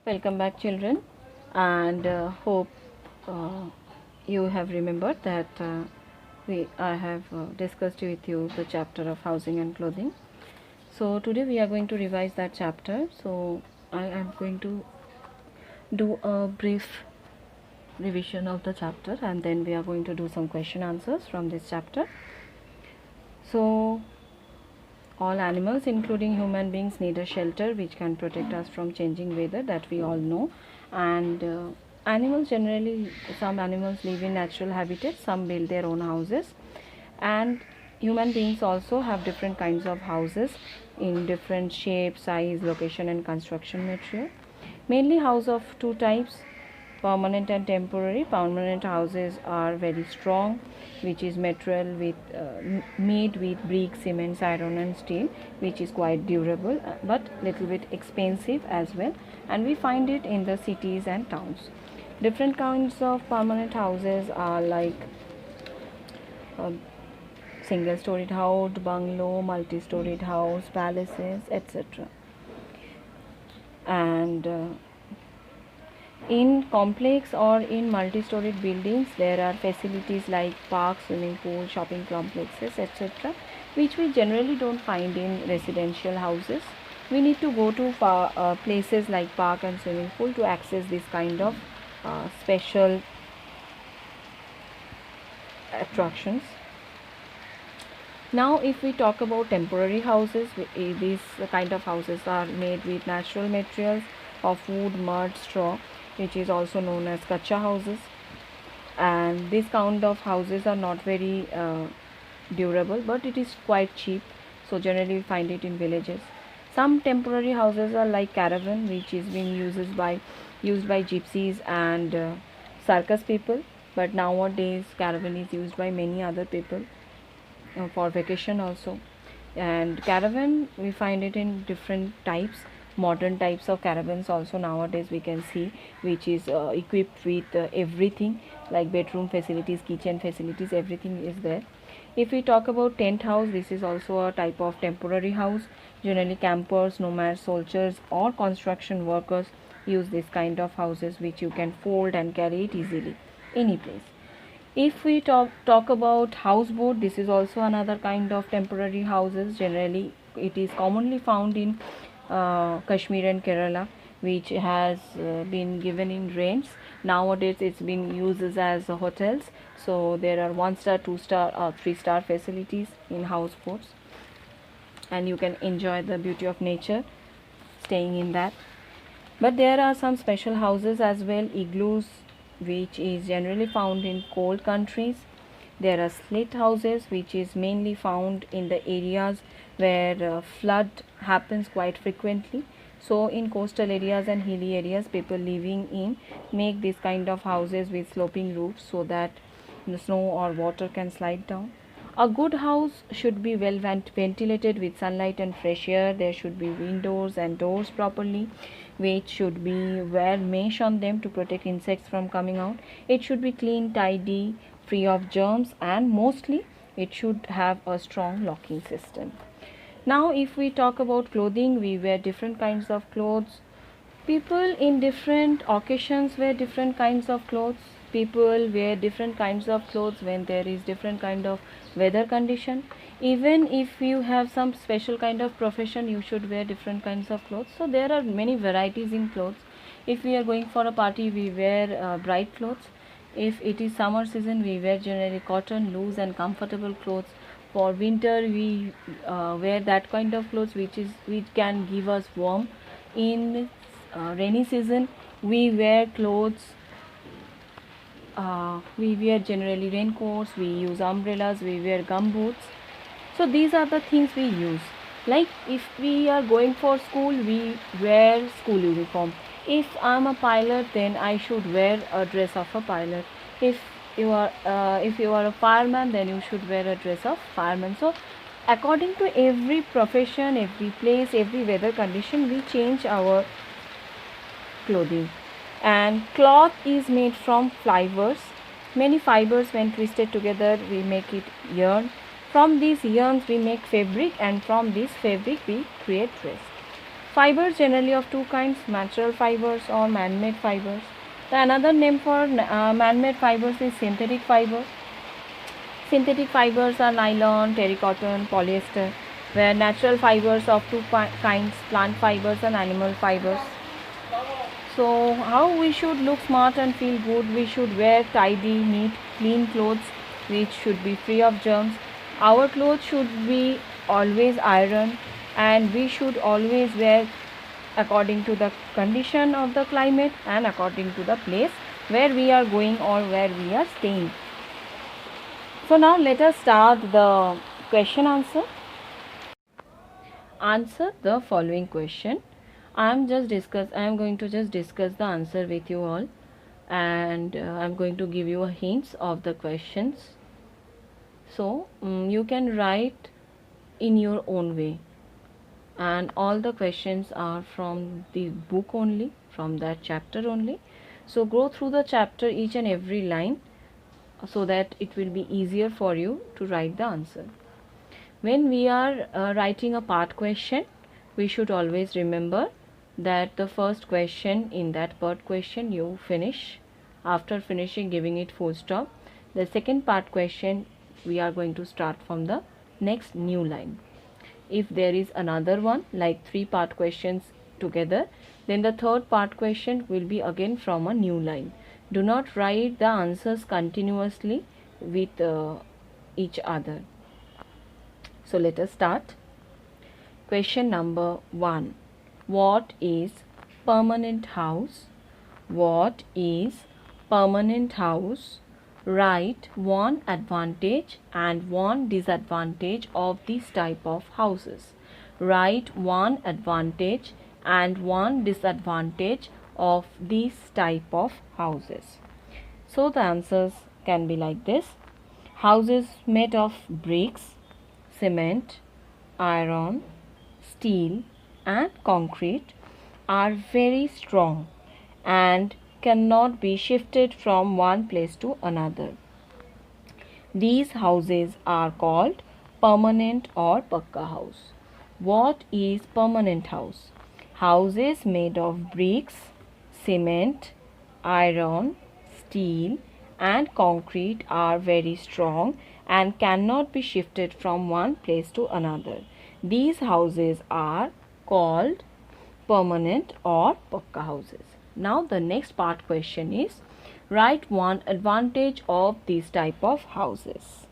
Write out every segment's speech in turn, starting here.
Welcome back, children, and hope uh, you have remembered that I have discussed with you the chapter of housing and clothing. So today we are going to revise that chapter. So I am going to do a brief revision of the chapter, and then we are going to do some question answers from this chapter. So all animals, including human beings, need a shelter which can protect us from changing weather, that we all know. And animals generally, some animals live in natural habitats, some build their own houses, and human beings also have different kinds of houses in different shape, size, location, and construction material. Mainly house of two types: permanent and temporary. Permanent houses are very strong, which is material with made with brick, cement, iron and steel, which is quite durable but little bit expensive as well, and we find it in the cities and towns. Different kinds of permanent houses are like uh, single storied house, bungalow, multi storied house, palaces, etc. And in complex or in multi-storied buildings, there are facilities like parks, swimming pool, shopping complexes, etc., which we generally don't find in residential houses. We need to go to places like park and swimming pool to access this kind of special attractions. Now, if we talk about temporary houses, these kind of houses are made with natural materials of wood, mud, straw, which is also known as kacha houses. And this kind of houses are not very durable, but it is quite cheap. So generally, we find it in villages. Some temporary houses are like caravan, which is being used by gypsies and circus people. But nowadays, caravan is used by many other people for vacation also. And caravan, we find it in different types. Modern types of caravans also nowadays we can see, which is equipped with everything like bedroom facilities, kitchen facilities, everything is there. If we talk about tent house, this is also a type of temporary house. Generally campers, nomads, soldiers or construction workers use this kind of houses, which you can fold and carry it easily any place. If we talk about houseboat, this is also another kind of temporary houses. Generally it is commonly found in Kashmir and Kerala, which has been given in rents. Nowadays it's been used as hotels, so there are 1 star, 2 star or 3 star facilities in houseboats, and you can enjoy the beauty of nature staying in that. But there are some special houses as well, igloos, which is generally found in cold countries. There are slit houses, which is mainly found in the areas where flood happens quite frequently. So in coastal areas and hilly areas, people living in make this kind of houses with sloping roofs so that the snow or water can slide down. A good house should be well ventilated with sunlight and fresh air. There should be windows and doors properly, which should be wear mesh on them to protect insects from coming out. It should be clean, tidy, free of germs, and mostly it should have a strong locking system. Now, if we talk about clothing, we wear different kinds of clothes. People in different occasions wear different kinds of clothes. People wear different kinds of clothes when there is different kind of weather condition. Even if you have some special kind of profession, you should wear different kinds of clothes. So there are many varieties in clothes. If we are going for a party, we wear bright clothes. If it is summer season, we wear generally cotton, loose and comfortable clothes. For winter, we wear that kind of clothes which can give us warm. In rainy season, we wear clothes. We wear generally raincoats. We use umbrellas. We wear gum boots. So these are the things we use. Like if we are going for school, we wear school uniform. If I'm a pilot, then I should wear a dress of a pilot. If if you are a fireman, then you should wear a dress of fireman. So according to every profession, every place, every weather condition, we change our clothing. And cloth is made from fibers. Many fibers, when twisted together, we make it yarn. From these yarns we make fabric, and from this fabric we create dress. Fibers generally of two kinds, natural fibers or man-made fibers. The another name for man-made fibers is synthetic fibers. Synthetic fibers are nylon, terracotta, polyester, where natural fibers of two kinds, plant fibers and animal fibers. So how we should look smart and feel good? We should wear tidy, neat, clean clothes which should be free of germs. Our clothes should be always ironed, and we should always wear according to the condition of the climate and according to the place where we are going or where we are staying. So now let us start the question answer. Answer the following question. I am going to just discuss the answer with you all, and I am going to give you a hints of the questions. So you can write in your own way, and all the questions are from the book only, from that chapter only. So go through the chapter, each and every line, so that it will be easier for you to write the answer. When we are writing a part question, we should always remember that the first question in that part question you finish. After finishing, giving it full stop, the second part question we are going to start from the next new line. If there is another one like 3-part questions together, then the third part question will be again from a new line. Do not write the answers continuously with each other. So let us start. Question number 1. What is permanent house? What is permanent house? Write one advantage and one disadvantage of this type of houses. Write one advantage and one disadvantage of this type of houses. So the answers can be like this. Houses made of bricks, cement, iron, steel and concrete are very strong and cannot be shifted from one place to another. These houses are called permanent or pakka house. What is permanent house? Houses made of bricks, cement, iron, steel and concrete are very strong and cannot be shifted from one place to another. These houses are called permanent or pakka houses. Now the next part question is, write one advantage of this type of houses.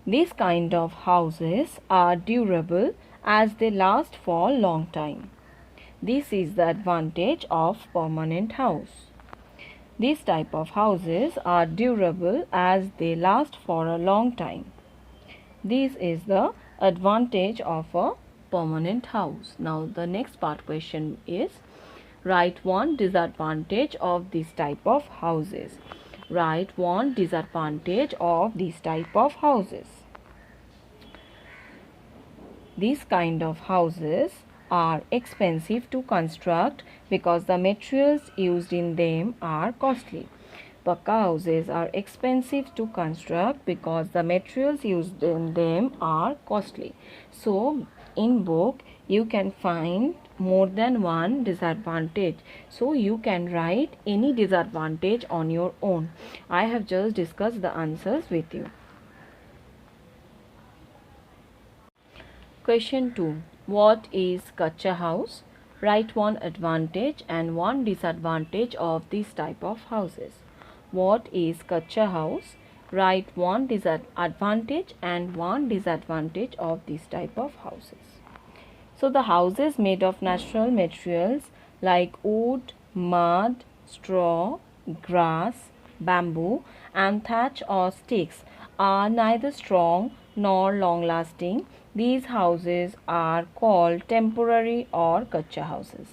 These kind of houses are durable as they last for a long time. This is the advantage of permanent house. These type of houses are durable as they last for a long time. This is the advantage of a permanent house. Now the next part question is, write one disadvantage of this type of houses. Write one disadvantage of this type of houses. These kind of houses are expensive to construct because the materials used in them are costly. Pakka houses are expensive to construct because the materials used in them are costly. So in book you can find more than one disadvantage. So you can write any disadvantage on your own. I have just discussed the answers with you. Question 2. What is Kacha house? Write one advantage and one disadvantage of this type of houses. What is Kacha house? Write one advantage and one disadvantage of this type of houses. So the houses made of natural materials like wood, mud, straw, grass, bamboo and thatch or sticks are neither strong nor long lasting. These houses are called temporary or kacha houses.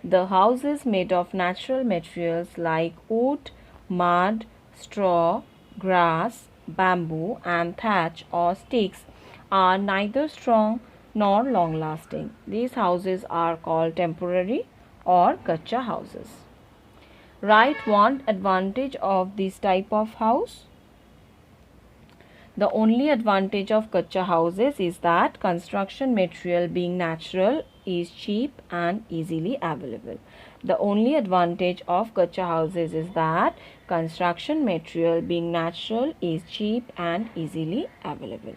The houses made of natural materials like wood, mud, straw, grass, bamboo and thatch or sticks are neither strong nor long lasting. These houses are called temporary or kacha houses. Write one advantage of this type of house. The only advantage of kacha houses is that construction material being natural is cheap and easily available. The only advantage of kacha houses is that construction material being natural is cheap and easily available.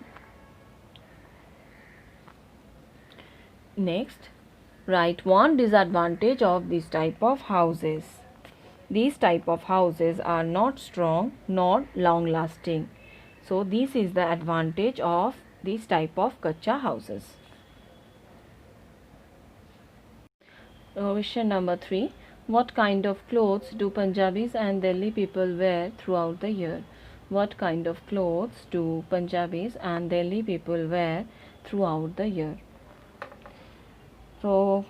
Next, write one disadvantage of this type of houses. These type of houses are not strong nor long lasting. So this is the advantage of this type of kacha houses. Question number 3. What kind of clothes do Punjabis and Delhi people wear throughout the year? What kind of clothes do Punjabis and Delhi people wear throughout the year? So,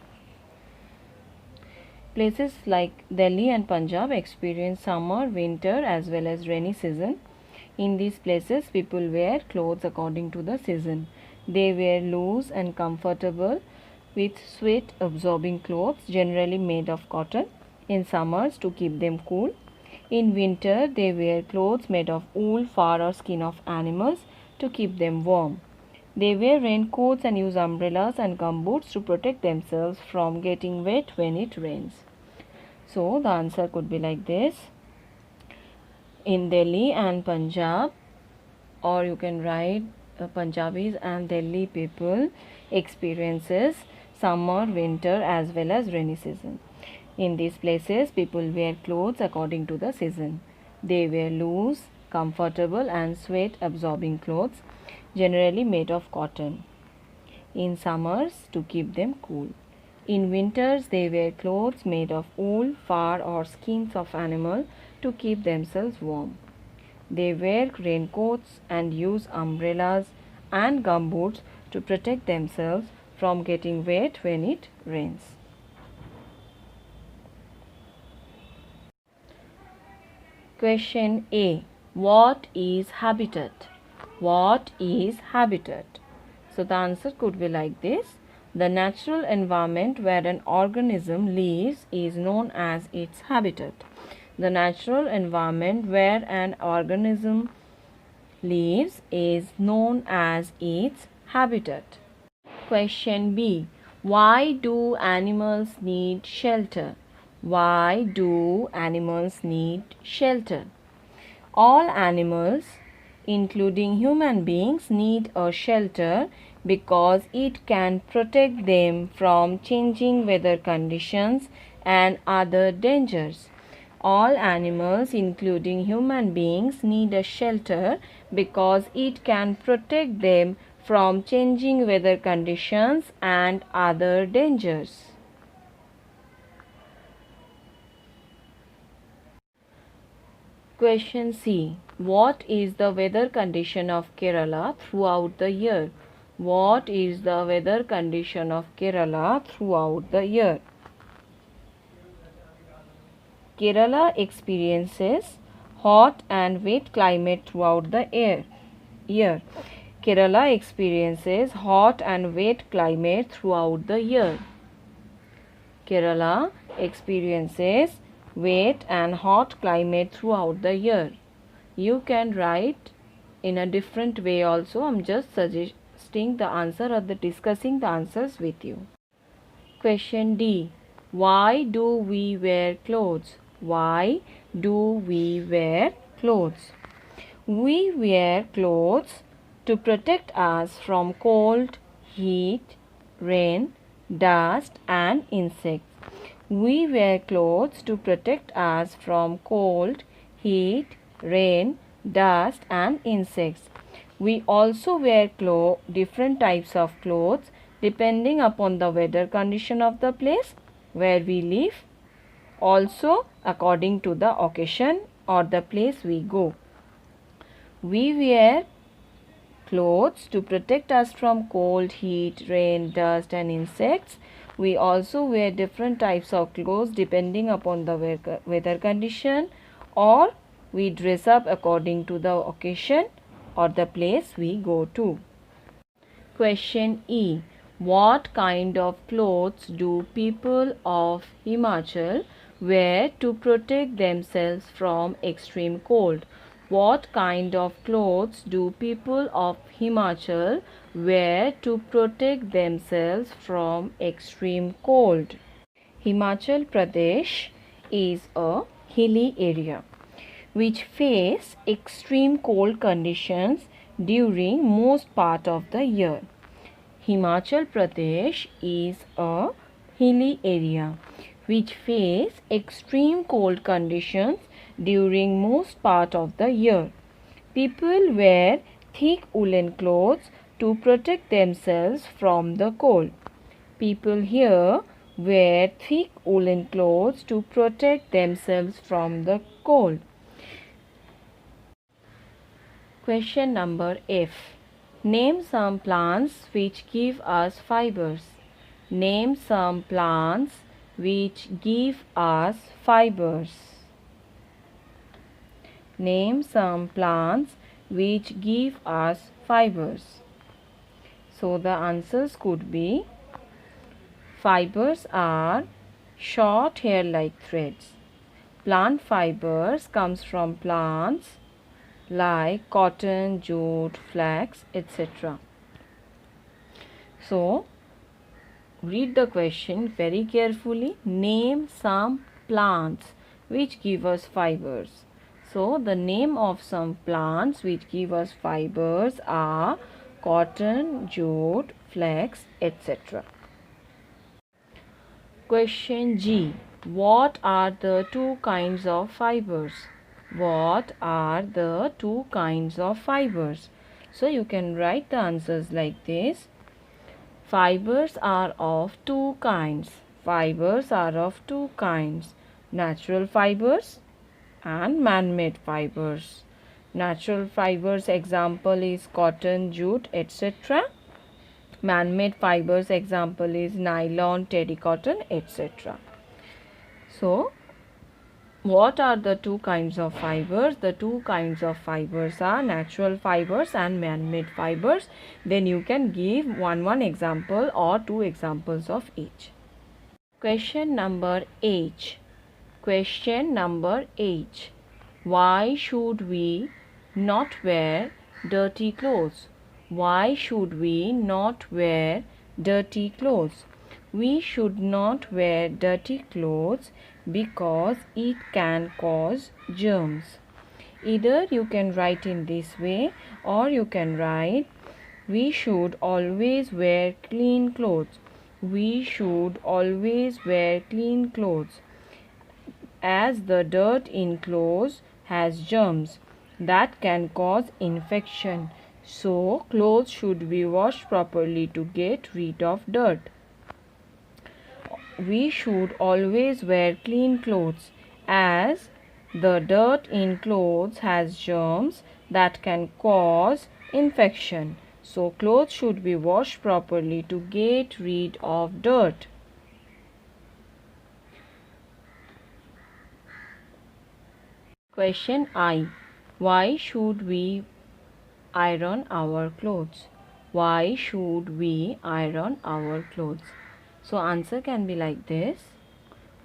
places like Delhi and Punjab experience summer, winter as well as rainy season. In these places, people wear clothes according to the season. They wear loose and comfortable with sweat absorbing clothes generally made of cotton in summers to keep them cool. In winter, they wear clothes made of wool, fur or skin of animals to keep them warm. They wear raincoats and use umbrellas and gumboots to protect themselves from getting wet when it rains. So the answer could be like this. In Delhi and Punjab, or you can write Punjabis and Delhi people experiences summer, winter as well as rainy season. In these places, people wear clothes according to the season. They wear loose, comfortable and sweat absorbing clothes generally made of cotton in summers to keep them cool. In winters, they wear clothes made of wool, fur or skins of animal to keep themselves warm. They wear raincoats and use umbrellas and gumboots to protect themselves from getting wet when it rains. Question A. What is habitat? What is habitat? So the answer could be like this. The natural environment where an organism lives is known as its habitat. The natural environment where an organism lives is known as its habitat. Question B. Why do animals need shelter? Why do animals need shelter? All animals, including human beings, need a shelter because it can protect them from changing weather conditions and other dangers. All animals, including human beings, need a shelter because it can protect them from changing weather conditions and other dangers. Question C. What is the weather condition of Kerala throughout the year? What is the weather condition of Kerala throughout the year? Kerala experiences hot and wet climate throughout the year. Kerala experiences hot and wet climate throughout the year. Kerala experiences wet and hot climate throughout the year. You can write in a different way also. I'm just suggesting the answer or discussing the answers with you. Question D. Why do we wear clothes? Why do we wear clothes? We wear clothes to protect us from cold, heat, rain, dust and insects. We wear clothes to protect us from cold, heat, rain, dust and insects. We also wear different types of clothes depending upon the weather condition of the place where we live, also according to the occasion or the place we go. We wear clothes to protect us from cold, heat, rain, dust and insects. We also wear different types of clothes depending upon the weather condition, or we dress up according to the occasion or the place we go to. Question E. What kind of clothes do people of Himachal wear to protect themselves from extreme cold? What kind of clothes do people of Himachal wear to protect themselves from extreme cold? Himachal Pradesh is a hilly area which face extreme cold conditions during most part of the year. Himachal Pradesh is a hilly area which face extreme cold conditions during most part of the year. People wear thick woolen clothes to protect themselves from the cold. People here wear thick woolen clothes to protect themselves from the cold. Question number F. Name some plants which give us fibers. Name some plants which give us fibers. Name some plants which give us fibers. So the answers could be: fibers are short hair like threads. Plant fibers comes from plants like cotton, jute, flax, etc. So read the question very carefully. Name some plants which give us fibers. So the name of some plants which give us fibers are cotton, jute, flax, etc. Question G. What are the two kinds of fibers? What are the two kinds of fibers? So you can write the answers like this. Fibers are of two kinds. Fibers are of two kinds. Natural fibers and man-made fibers. Natural fibers example is cotton, jute, etc. Man-made fibers example is nylon, terrycotton, etc. So what are the two kinds of fibers? The two kinds of fibers are natural fibers and man-made fibers. Then you can give one example or two examples of each. Question number H. Question number H. Why should we not wear dirty clothes? Why should we not wear dirty clothes? We should not wear dirty clothes because it can cause germs. Either you can write in this way or you can write, we should always wear clean clothes. We should always wear clean clothes, as the dirt in clothes has germs that can cause infection. So clothes should be washed properly to get rid of dirt. We should always wear clean clothes, as the dirt in clothes has germs that can cause infection. So clothes should be washed properly to get rid of dirt. Question I. Why should we iron our clothes? Why should we iron our clothes? So answer can be like this.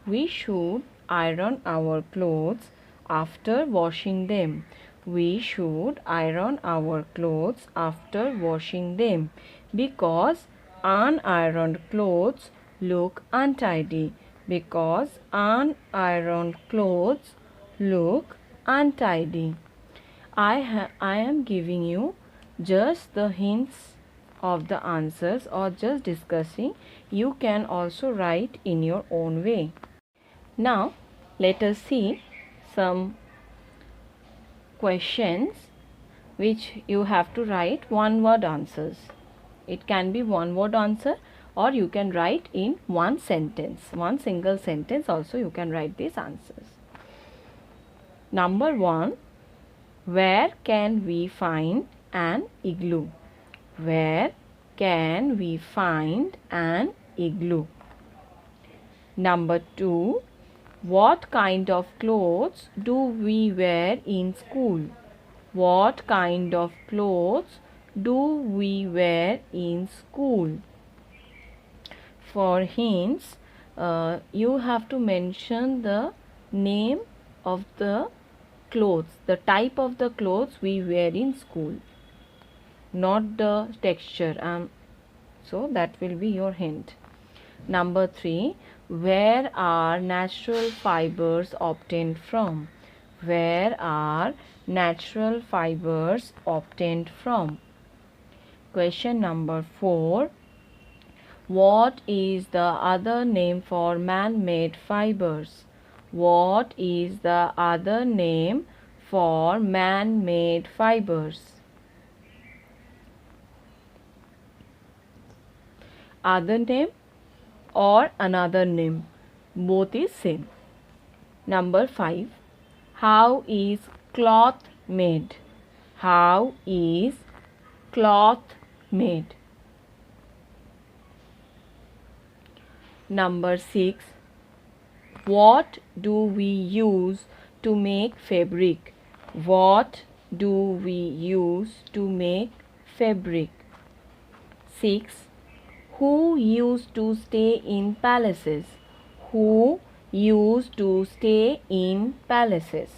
We should iron our clothes after washing them. We should iron our clothes after washing them because unironed clothes look untidy. Because unironed clothes look untidy. I am giving you just the hints of the answers or just discussing. You can also write in your own way. Now let us see some questions which you have to write one word answers. It can be one word answer or you can write in one sentence. One single sentence also you can write these answers. Number 1. Where can we find an igloo? Where can we find an igloo? Number 2. What kind of clothes do we wear in school? What kind of clothes do we wear in school? For hints, you have to mention the name of the clothes, the type of the clothes we wear in school, not the texture. So that will be your hint. Number 3, where are natural fibers obtained from? Where are natural fibers obtained from? Question number 4, what is the other name for man-made fibers? What is the other name for man-made fibers? Other name or another name, both is same. Number 5, how is cloth made? How is cloth made? Number 6, what do we use to make fabric? What do we use to make fabric? 6, who used to stay in palaces? Who used to stay in palaces?